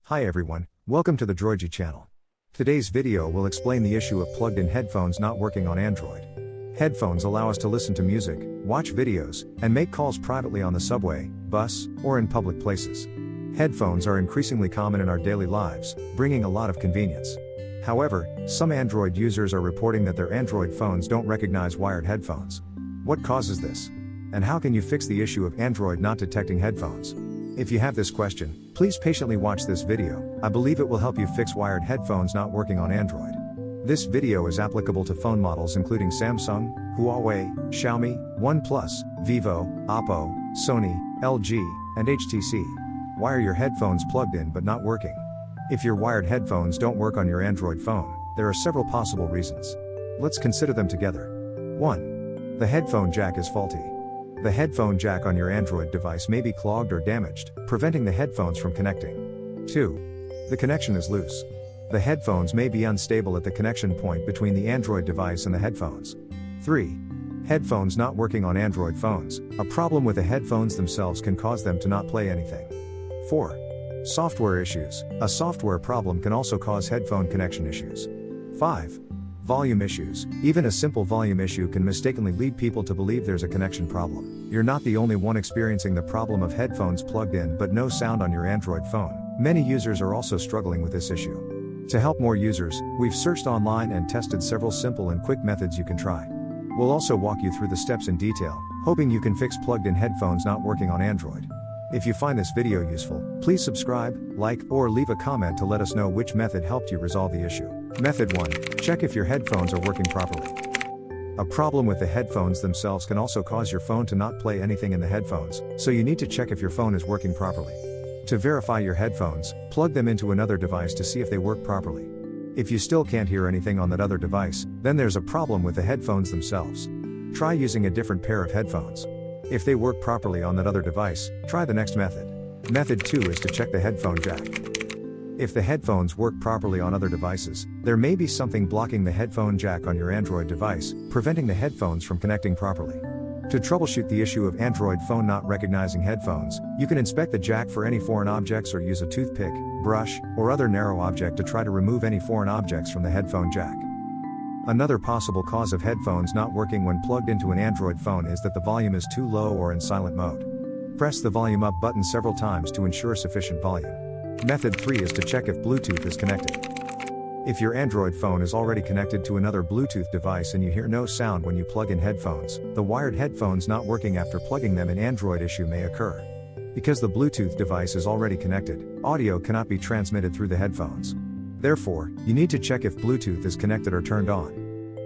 Hi everyone, welcome to the Droigy channel. Today's video will explain the issue of plugged-in headphones not working on Android. Headphones allow us to listen to music, watch videos, and make calls privately on the subway, bus, or in public places. Headphones are increasingly common in our daily lives, bringing a lot of convenience. However, some Android users are reporting that their Android phones don't recognize wired headphones. What causes this? And how can you fix the issue of Android not detecting headphones? If you have this question, please patiently watch this video. I believe it will help you fix wired headphones not working on Android. This video is applicable to phone models including Samsung, Huawei, Xiaomi, OnePlus, Vivo, Oppo, Sony, LG, and HTC. Why are your headphones plugged in but not working? If your wired headphones don't work on your Android phone, there are several possible reasons. Let's consider them together. 1. The headphone jack is faulty. The headphone jack on your Android device may be clogged or damaged, preventing the headphones from connecting. 2. The connection is loose. The headphones may be unstable at the connection point between the Android device and the headphones. 3. Headphones not working on Android phones. A problem with the headphones themselves can cause them to not play anything. 4. Software issues. A software problem can also cause headphone connection issues. 5. Volume issues. Even a simple volume issue can mistakenly lead people to believe there's a connection problem. You're not the only one experiencing the problem of headphones plugged in but no sound on your Android phone. Many users are also struggling with this issue. To help more users, we've searched online and tested several simple and quick methods you can try. We'll also walk you through the steps in detail, hoping you can fix plugged-in headphones not working on Android. If you find this video useful, please subscribe, like, or leave a comment to let us know which method helped you resolve the issue. Method 1. Check if your headphones are working properly. A problem with the headphones themselves can also cause your phone to not play anything in the headphones, so you need to check if your phone is working properly. To verify your headphones, plug them into another device to see if they work properly. If you still can't hear anything on that other device, then there's a problem with the headphones themselves. Try using a different pair of headphones. If they work properly on that other device, try the next method. Method 2 is to check the headphone jack. If the headphones work properly on other devices, there may be something blocking the headphone jack on your Android device, preventing the headphones from connecting properly. To troubleshoot the issue of Android phone not recognizing headphones, you can inspect the jack for any foreign objects or use a toothpick, brush, or other narrow object to try to remove any foreign objects from the headphone jack. Another possible cause of headphones not working when plugged into an Android phone is that the volume is too low or in silent mode. Press the volume up button several times to ensure sufficient volume. Method 3 is to check if Bluetooth is connected. If your Android phone is already connected to another Bluetooth device and you hear no sound when you plug in headphones, the wired headphones not working after plugging them in Android issue may occur. Because the Bluetooth device is already connected, audio cannot be transmitted through the headphones. Therefore, you need to check if Bluetooth is connected or turned on.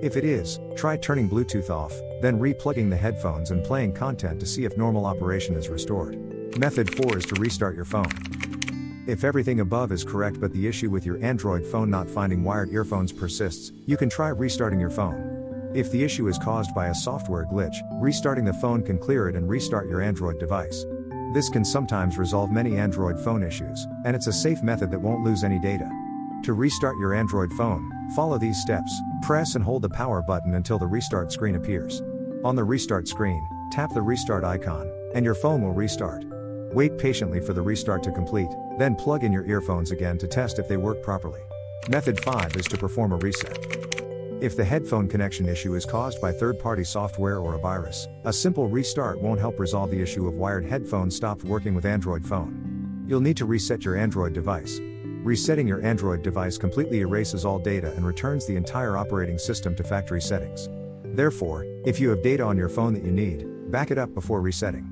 If it is, try turning Bluetooth off, then re-plugging the headphones and playing content to see if normal operation is restored. Method 4 is to restart your phone. If everything above is correct but the issue with your Android phone not finding wired earphones persists, you can try restarting your phone. If the issue is caused by a software glitch, restarting the phone can clear it and restart your Android device. This can sometimes resolve many Android phone issues, and it's a safe method that won't lose any data. To restart your Android phone, follow these steps. Press and hold the power button until the restart screen appears. On the restart screen, tap the restart icon, and your phone will restart. Wait patiently for the restart to complete, then plug in your earphones again to test if they work properly. Method 5 is to perform a reset. If the headphone connection issue is caused by third-party software or a virus, a simple restart won't help resolve the issue of wired headphones stopped working with Android phone. You'll need to reset your Android device. Resetting your Android device completely erases all data and returns the entire operating system to factory settings. Therefore, if you have data on your phone that you need, back it up before resetting.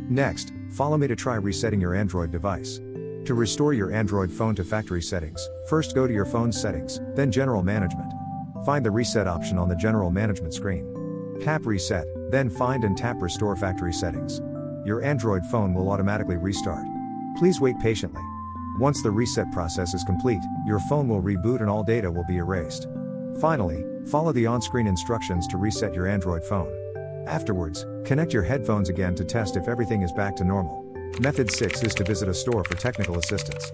Next, follow me to try resetting your Android device. To restore your Android phone to factory settings, first go to your phone's settings, then General Management. Find the Reset option on the General Management screen. Tap Reset, then find and tap Restore Factory Settings. Your Android phone will automatically restart. Please wait patiently. Once the reset process is complete, your phone will reboot and all data will be erased. Finally, follow the on-screen instructions to reset your Android phone. Afterwards, connect your headphones again to test if everything is back to normal. Method 6 is to visit a store for technical assistance.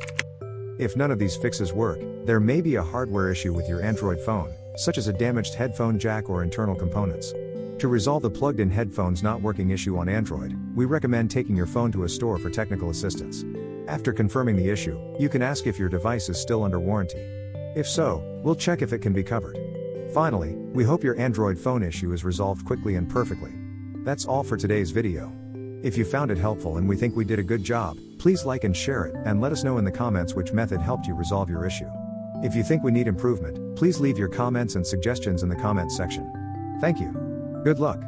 If none of these fixes work, there may be a hardware issue with your Android phone, such as a damaged headphone jack or internal components. To resolve the plugged-in headphones not working issue on Android, we recommend taking your phone to a store for technical assistance. After confirming the issue, you can ask if your device is still under warranty. If so, we'll check if it can be covered. Finally, we hope your Android phone issue is resolved quickly and perfectly. That's all for today's video. If you found it helpful and we think we did a good job, please like and share it, and let us know in the comments which method helped you resolve your issue. If you think we need improvement, please leave your comments and suggestions in the comments section. Thank you. Good luck.